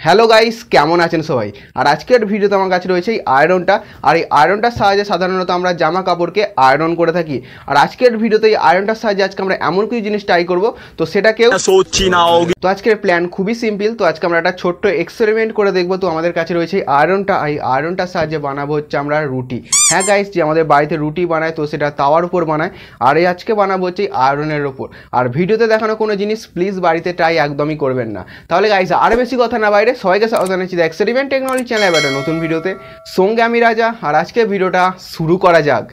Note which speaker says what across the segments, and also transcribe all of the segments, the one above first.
Speaker 1: Hello guys, কেমন আছেন সবাই? আর আজকের ভিডিওতে আমার কাছে রয়েছে এই আয়রনটা। আর এই আয়রনটার সাহায্যে সাধারণত আমরা জামা কাপড়কে আয়রন করে থাকি। আর আজকের ভিডিওতে এই আয়রনটার সাহায্যে আজকে আমরা এমন কিছু জিনিস ট্রাই করব, তো সেটাকেও তো আজকের প্ল্যান খুবই সিম্পল। তো আজকে আমরা একটা ছোট্ট এক্সপেরিমেন্ট করে দেখবো। তো আমাদের কাছে রয়েছে এই আয়রনটা। এই আয়রনটার সাহায্যে বানাবো হচ্ছে আমরা রুটি। হ্যাঁ গাইস, যে আমাদের বাড়িতে রুটি বানায় তো সেটা তাওয়ার উপর বানায়। আর এই আজকে বানাবো হচ্ছে আয়রনের ওপর। আর ভিডিওতে দেখানো কোনো জিনিস প্লিজ বাড়িতে ট্রাই একদমই করবেন না। তাহলে গাইস আর বেশি কথা না বাইরে সবাইকে স্বাগত জানাচ্ছি দ্য এক্সপেরিমেন্ট টেকনোলজি চ্যানেলে একটা নতুন ভিডিওতে। সঙ্গে আমি রাজা। আর আজকে ভিডিওটা শুরু করা যাক।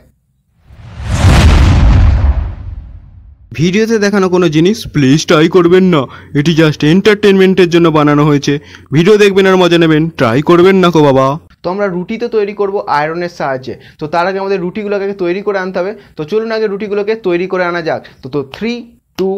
Speaker 1: ভিডিওতে দেখানো কোনো জিনিস প্লিজ ট্রাই করবেন না, এটি জাস্ট এন্টারটেনমেন্টের জন্য বানানো হয়েছে। ভিডিও দেখবেন আর মজা নেবেন, ট্রাই করবেন না কো বাবা। তো আমরা রুটি তো তৈরি করব আয়রনের সাহায্যে। তো তার আগে আমাদের রুটিগুলোকে তৈরি করে আনতে হবে। তো চলুন আগে রুটিগুলোকে তৈরি করে আনা যাক। তো 3, 2,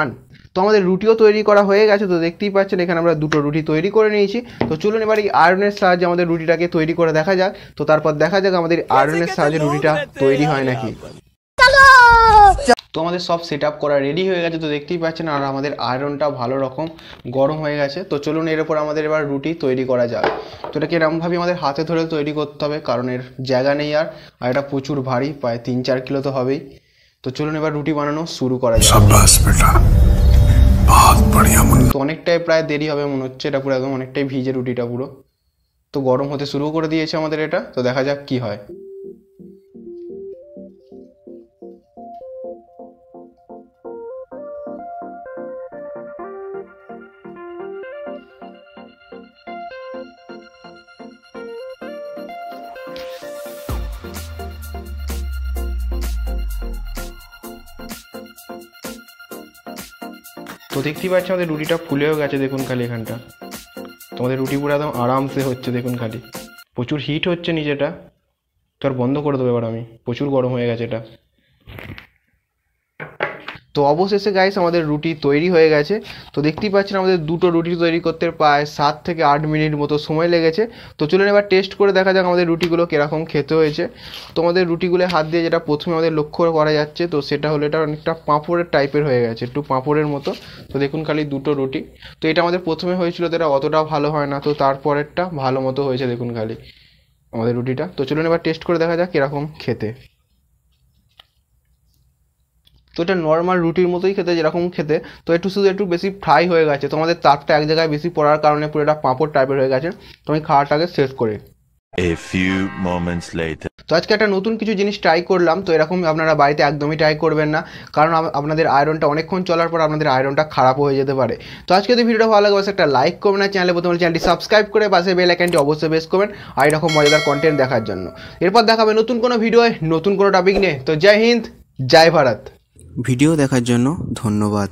Speaker 1: 1। তো আমাদের রুটিও তৈরি করা হয়ে গেছে। তো দেখতেই পাচ্ছেন এখানে আমরা দুটো রুটি তৈরি করে নিয়েছি। তো চলুন এবার এই আয়রনের সাহায্যে আমাদের রুটিটাকে তৈরি করে দেখা যাক। তো তারপর দেখা যাক আমাদের আয়রনের সাহায্যে রুটিটা তৈরি হয় নাকি। তো আমাদের সব সেট আপ করা রেডি হয়ে গেছে। তো দেখতেই পাচ্ছেন আর আমাদের আয়রনটা ভালো রকম গরম হয়ে গেছে। তো চলুন এর উপর আমাদের এবার রুটি তৈরি করা যাক। তো এটাকে এরকমভাবে আমাদের হাতে ধরে তৈরি করতে হবে, কারণ এর জায়গা নেই। আর এটা প্রচুর ভারী, প্রায় 3-4 কিলো তো হবেই। তো চলুন এবার রুটি বানানো শুরু করা যাক। তো অনেকটাই প্রায় দেরি হবে মনে হচ্ছে, এটা পুরো একদম অনেকটাই ভিজে রুটিটা পুরো। তো গরম হতে শুরু করে দিয়েছে আমাদের এটা। তো দেখা যাক কি হয়। তো দেখতেই পাচ্ছি আমাদের রুটিটা ফুলেও গেছে, দেখুন খালি এখানটা। তোমাদের রুটি পুরো একদম আরামসে হচ্ছে, দেখুন খালি। প্রচুর হিট হচ্ছে নিচেটা। তো আর বন্ধ করে দেবো এবার আমি, প্রচুর গরম হয়ে গেছে এটা। তো অবশেষে গাইস আমাদের রুটি তৈরি হয়ে গেছে। তো দেখতেই পাচ্ছেন আমাদের দুটো রুটি তৈরি করতে প্রায় 7 থেকে 8 মিনিট মতো সময় লেগেছে। তো চলুন এবার টেস্ট করে দেখা যাক আমাদের রুটিগুলো কীরকম খেতে হয়েছে। তো আমাদের রুটিগুলো হাত দিয়ে যেটা প্রথমে আমাদের লক্ষ্য করা যাচ্ছে, তো সেটা হলো এটা অনেকটা পাঁপড়ের টাইপের হয়ে গেছে, একটু পাঁপড়ের মতো। তো দেখুন খালি দুটো রুটি। তো এটা আমাদের প্রথমে হয়েছিল, তো এটা অতটাও ভালো হয় না। তো তারপরেরটা ভালো মতো হয়েছে, দেখুন খালি আমাদের রুটিটা। তো চলুন এবার টেস্ট করে দেখা যাক কীরকম খেতে। তো এটা নর্মাল রুটির মতোই খেতে, যেরকম খেতে। তো একটু শুধু একটু বেশি ফ্রাই হয়ে গেছে। তো আমাদের তাপটা এক জায়গায় বেশি পড়ার কারণে পুরো এটা পাঁপড় টাইপের হয়ে গেছে। তো আমি খাওয়াটাকে শেষ করে
Speaker 2: A few moments later.
Speaker 1: তো আজকে একটা নতুন কিছু জিনিস ট্রাই করলাম। তো এরকম আপনারা বাড়িতে একদমই ট্রাই করবেন না, কারণ আপনাদের আয়রনটা অনেকক্ষণ চলার পর আপনাদের আয়রনটা খারাপ হয়ে যেতে পারে। তো আজকে যদি ভিডিওটা ভালো লাগে একটা লাইক করবেন, না চ্যানেলে প্রথমে চ্যানেলটি সাবস্ক্রাইব করে পাশে বেল আইকনটি অবশ্যই প্রেস করবেন আর এরকম মজাদার কন্টেন্ট দেখার জন্য। এরপর দেখাবে নতুন কোনো ভিডিও, নতুন কোনো টপিক নিয়ে। তো জয় হিন্দ, জয় ভারত।
Speaker 3: ভিডিও দেখার জন্য ধন্যবাদ।